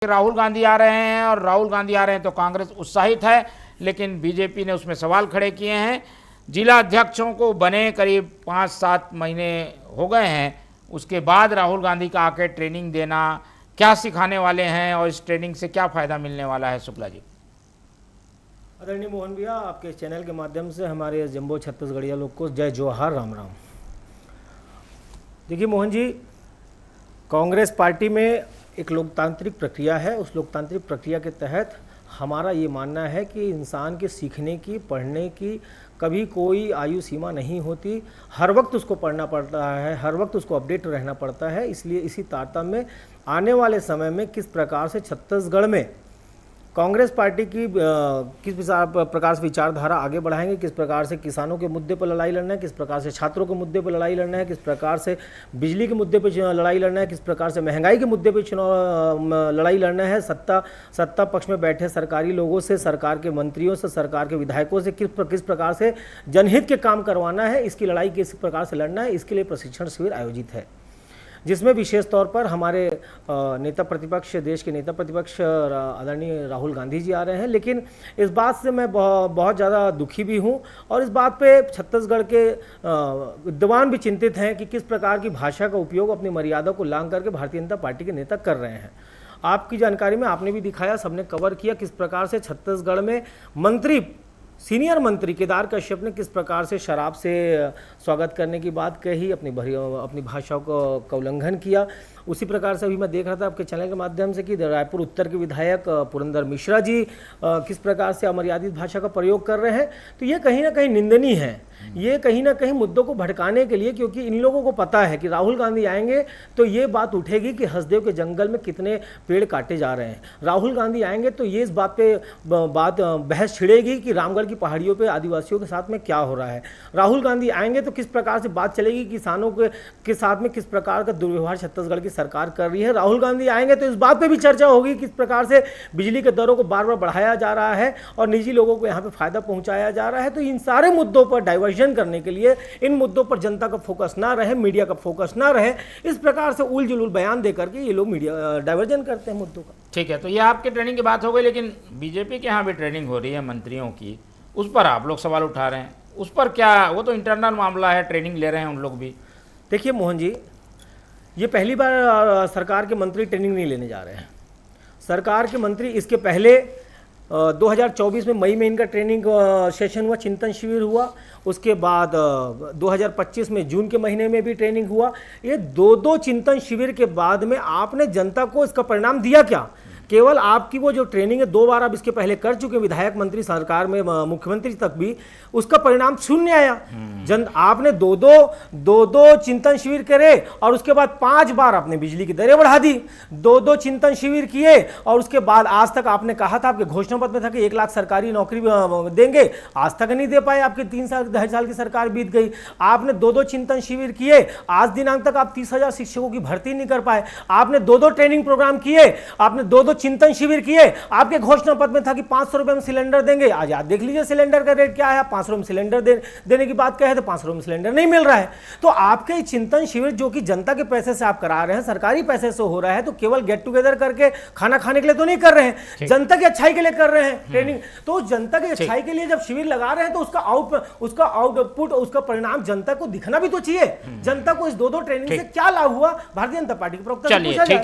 राहुल गांधी आ रहे हैं और राहुल गांधी आ रहे हैं तो कांग्रेस उत्साहित है, लेकिन बीजेपी ने उसमें सवाल खड़े किए हैं। जिला अध्यक्षों को बने करीब 5-7 महीने हो गए हैं, उसके बाद राहुल गांधी का आके ट्रेनिंग देना, क्या सिखाने वाले हैं और इस ट्रेनिंग से क्या फ़ायदा मिलने वाला है? शुक्ला जी। आदरणीय मोहन भैया, आपके चैनल के माध्यम से हमारे जम्बो छत्तीसगढ़िया लोग को जय जोहार, राम राम। देखिए मोहन जी, कांग्रेस पार्टी में एक लोकतांत्रिक प्रक्रिया है। उस लोकतांत्रिक प्रक्रिया के तहत हमारा ये मानना है कि इंसान के सीखने की, पढ़ने की कभी कोई आयु सीमा नहीं होती। हर वक्त उसको पढ़ना पड़ता है, हर वक्त उसको अपडेट रहना पड़ता है। इसलिए इसी तारतम्य में आने वाले समय में किस प्रकार से छत्तीसगढ़ में कांग्रेस पार्टी की किस प्रकार से विचारधारा आगे बढ़ाएंगे, किस प्रकार से किसानों के मुद्दे पर लड़ाई लड़ना है, किस प्रकार से छात्रों के मुद्दे पर लड़ाई लड़ना है, किस प्रकार से बिजली के मुद्दे पर लड़ाई लड़ना है, किस प्रकार से महंगाई के मुद्दे पर लड़ाई लड़ना है, सत्ता पक्ष में बैठे सरकारी लोगों से, सरकार के मंत्रियों से, सरकार के विधायकों से किस प्रकार से जनहित के काम करवाना है, इसकी लड़ाई किस प्रकार से लड़ना है, इसके लिए प्रशिक्षण शिविर आयोजित है, जिसमें विशेष तौर पर हमारे नेता प्रतिपक्ष, देश के नेता प्रतिपक्ष आदरणीय राहुल गांधी जी आ रहे हैं। लेकिन इस बात से मैं बहुत ज़्यादा दुखी भी हूं और इस बात पे छत्तीसगढ़ के विद्वान भी चिंतित हैं कि किस प्रकार की भाषा का उपयोग अपनी मर्यादा को लांघ करके भारतीय जनता पार्टी के नेता कर रहे हैं। आपकी जानकारी में आपने भी दिखाया, सबने कवर किया किस प्रकार से छत्तीसगढ़ में मंत्री, सीनियर मंत्री केदार कश्यप ने किस प्रकार से शराब से स्वागत करने की बात कही, अपनी भाषाओं का उल्लंघन किया। उसी प्रकार से अभी मैं देख रहा था आपके चैनल के माध्यम से कि रायपुर उत्तर के विधायक पुरंदर मिश्रा जी किस प्रकार से अमर्यादित भाषा का प्रयोग कर रहे हैं। तो ये कहीं ना कहीं निंदनीय है, ये कहीं ना कहीं मुद्दों को भड़काने के लिए, क्योंकि इन लोगों को पता है कि राहुल गांधी आएंगे तो ये बात उठेगी कि हसदेव के जंगल में कितने पेड़ काटे जा रहे हैं। राहुल गांधी आएंगे तो ये इस बात पे बहस छिड़ेगी कि रामगढ़ की पहाड़ियों पे आदिवासियों के साथ में क्या हो रहा है। राहुल गांधी आएंगे तो किस प्रकार से बात चलेगी किसानों के साथ में किस प्रकार का दुर्व्यवहार छत्तीसगढ़ की सरकार कर रही है। राहुल गांधी आएंगे तो इस बात पे भी चर्चा होगी किस प्रकार से बिजली के दरों को बार बार बढ़ाया जा रहा है और निजी लोगों को यहाँ पे फायदा पहुंचाया जा रहा है। तो इन सारे मुद्दों पर डाइवर्जन करने के लिए, इन मुद्दों पर जनता का फोकस ना रहे, मीडिया का फोकस ना रहे, इस प्रकार से उल जुलूल बयान दे करके ये लोग मीडिया डाइवर्जन करते हैं मुद्दों का। ठीक है, तो ये आपके ट्रेनिंग की बात हो गई, लेकिन बीजेपी के यहाँ भी ट्रेनिंग हो रही है मंत्रियों की, उस पर आप लोग सवाल उठा रहे हैं, उस पर क्या? वो तो इंटरनल मामला है, ट्रेनिंग ले रहे हैं उन लोग भी। देखिए मोहन जी, ये पहली बार सरकार के मंत्री ट्रेनिंग नहीं लेने जा रहे हैं। सरकार के मंत्री इसके पहले 2024 में मई में इनका ट्रेनिंग सेशन हुआ, चिंतन शिविर हुआ। उसके बाद 2025 में जून के महीने में भी ट्रेनिंग हुआ। ये दो चिंतन शिविर के बाद में आपने जनता को इसका परिणाम दिया क्या? केवल आपकी वो जो ट्रेनिंग है 2 बार आप इसके पहले कर चुके, विधायक मंत्री सरकार में मुख्यमंत्री तक भी, उसका परिणाम शून्य आया। आपने दो चिंतन शिविर करे और उसके बाद 5 बार आपने बिजली की दरें बढ़ा दी। 2 चिंतन शिविर किए और उसके बाद आज तक आपने कहा था, आपके घोषणा पत्र में था कि 1 लाख सरकारी नौकरी देंगे, आज तक नहीं दे पाए। आपके 3 साल 2.5 साल की सरकार बीत गई। आपने 2 चिंतन शिविर किए, आज दिनांक तक आप 30,000 शिक्षकों की भर्ती नहीं कर पाए। आपने 2 ट्रेनिंग प्रोग्राम किए, आपने 2 चिंतन शिविर किए, आपके घोषणा पत्र में था कि 500 रुपए में सिलेंडर देंगे। आज आप देख लीजिए सिलेंडर का रेट क्या है। 500 में सिलेंडर देने की बात कहे तो 500 में सिलेंडर नहीं मिल रहा है। तो आपके चिंतन शिविर जो कि जनता के पैसे से आप करा रहे हैं, सरकारी पैसे से हो रहा है, तो केवल गेट टुगेदर करके खाना खाने के लिए तो नहीं कर रहे हैं, जनता की अच्छाई के लिए कर रहे हैं ट्रेनिंग। तो जनता की अच्छाई के लिए जब शिविर लगा रहे हैं तो उसका आउटपुट, उसका परिणाम जनता को दिखना भी तो चाहिए। जनता को इस 2 ट्रेनिंग से क्या लाभ हुआ, भारतीय जनता पार्टी के प्रवक्ता से पूछा जाए।